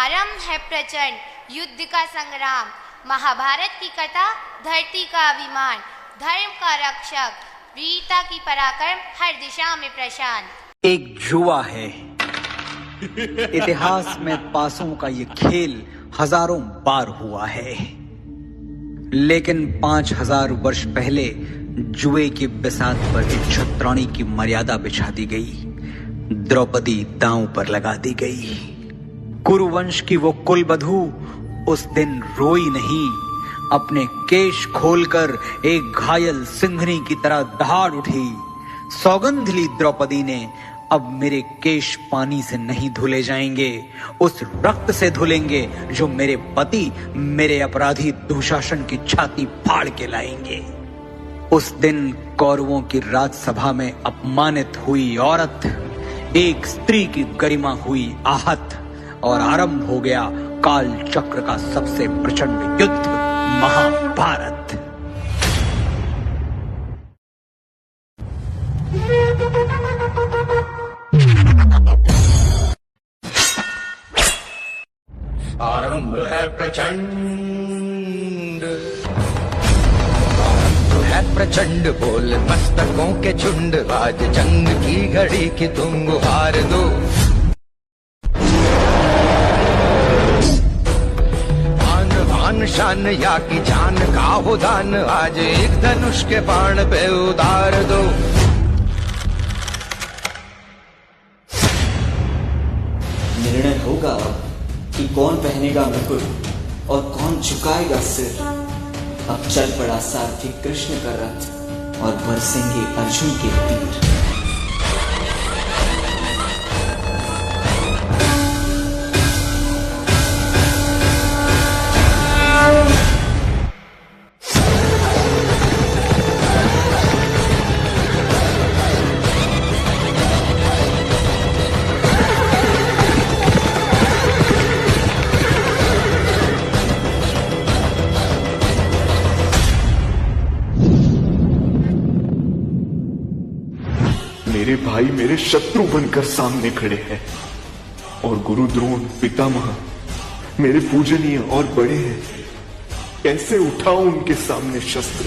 आरंभ है प्रचंड युद्ध का संग्राम, महाभारत की कथा, धरती का अभिमान, धर्म का रक्षक, वीरता की पराक्रम, हर दिशा में प्रशांत। एक जुआ है। इतिहास में पासों का ये खेल हजारों बार हुआ है, लेकिन 5000 वर्ष पहले जुए की बिसात पर एक छत्राणी की मर्यादा बिछा दी गई। द्रौपदी दांव पर लगा दी गई। कुरुवंश की वो कुलवधू उस दिन रोई नहीं, अपने केश खोलकर एक घायल सिंहनी की तरह दहाड़ उठी। सौगंध ली द्रौपदी ने, अब मेरे केश पानी से नहीं धुले जाएंगे, उस रक्त से धुलेंगे जो मेरे पति मेरे अपराधी दुशासन की छाती फाड़ के लाएंगे। उस दिन कौरवों की राजसभा में अपमानित हुई औरत, एक स्त्री की गरिमा हुई आहत, और आरंभ हो गया काल चक्र का सबसे प्रचंड युद्ध, महाभारत। आरंभ है प्रचंड, है प्रचंड बोल मस्तकों के झुंड, आज जंग की घड़ी की तुम गुहार दो। आन शान या की जान का हो दान, आज एक धनुष के बाण पे उतार दो। निर्णय होगा कि कौन पहनेगा मुकुट और कौन झुकाएगा सिर। अब चल पड़ा सारथी कृष्ण का रथ और बरसेंगे अर्जुन के तीर। मेरे भाई मेरे शत्रु बनकर सामने खड़े हैं, और गुरु द्रोण पितामह मेरे पूजनीय और बड़े हैं। कैसे उठाऊं उनके सामने शस्त्र।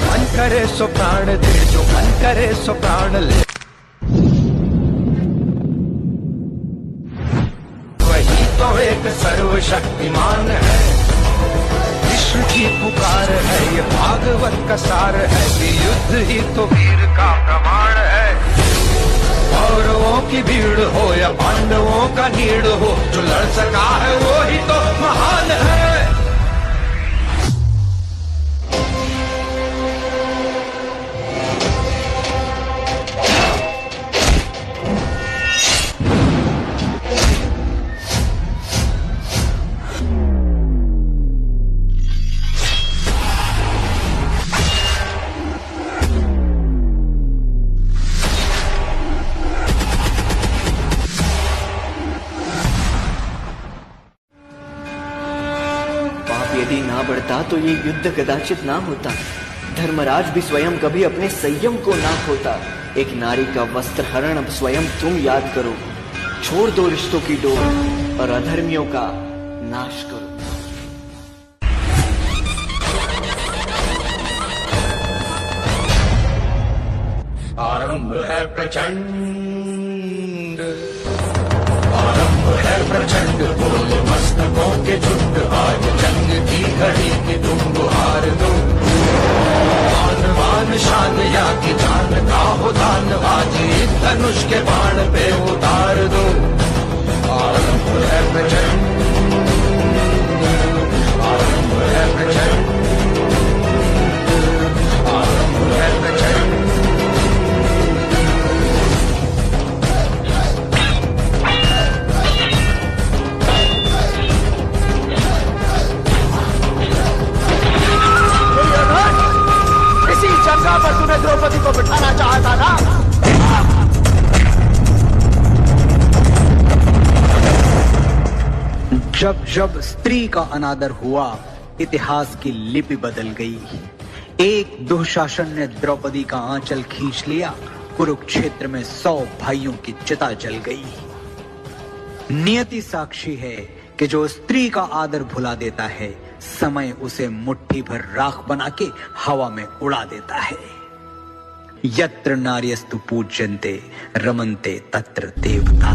मन करे सो प्राण दे, जो मन करे सो प्राण ले, वही तो एक सर्वशक्तिमान है। विश्व की पुकार है, ये भागवत का सार है, कि युद्ध ही तो वीर का प्रमाण है। कौरवों की भीड़ हो या पांडवों का नीड़ हो, जो लड़ सका है वो ही तो महान है। यदि ना बढ़ता तो ये युद्ध कदाचित ना होता। धर्मराज भी स्वयं कभी अपने संयम को ना खोता। एक नारी का वस्त्र हरण अब स्वयं तुम याद करो। छोड़ दो रिश्तों की डोर और अधर्मियों का नाश करो। आरंभ है प्रचंड, आरंभ है प्रचंड बोल मस्तकों के झुंड, आज जंग की घड़ी की तुम गुहार दो। मान मान शान या की जान का हो दान, आज एक धनुष के बाण पे उतार दो। आरंभ है प्रचंड, आरंभ है प्रचंड, आरंभ है प्रचंड। पर तूने द्रौपदी को बिठाना चाहता था। जब जब स्त्री का अनादर हुआ, इतिहास की लिपि बदल गई। एक दुशासन ने द्रौपदी का आंचल खींच लिया, कुरुक्षेत्र में 100 भाइयों की चिता जल गई। नियति साक्षी है कि जो स्त्री का आदर भुला देता है, समय उसे मुट्ठी भर राख बना के हवा में उड़ा देता है। यत्र नार्यस्तु पूज्यन्ते रमन्ते तत्र देवता।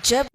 जब